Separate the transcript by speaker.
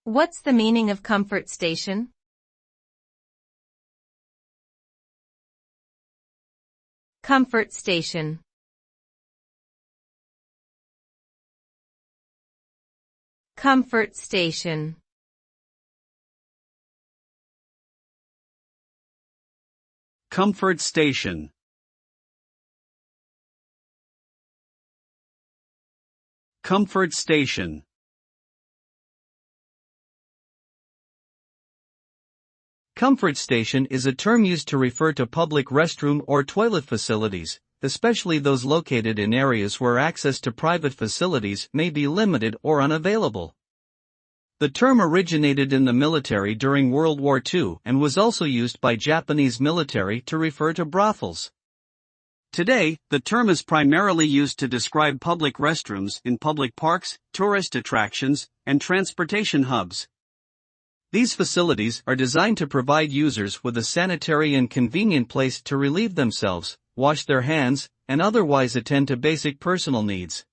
Speaker 1: What's the meaning of comfort station? Comfort station. Comfort station.
Speaker 2: Comfort station. Comfort station. Comfort station is a term used to refer to public restroom or toilet facilities, especially those located in areas where access to private facilities may be limited or unavailable. The term originated in the military during World War II and was also used by Japanese military to refer to brothels. Today, the term is primarily used to describe public restrooms in public parks, tourist attractions, and transportation hubs. These facilities are designed to provide users with a sanitary and convenient place to relieve themselves, wash their hands, and otherwise attend to basic personal needs.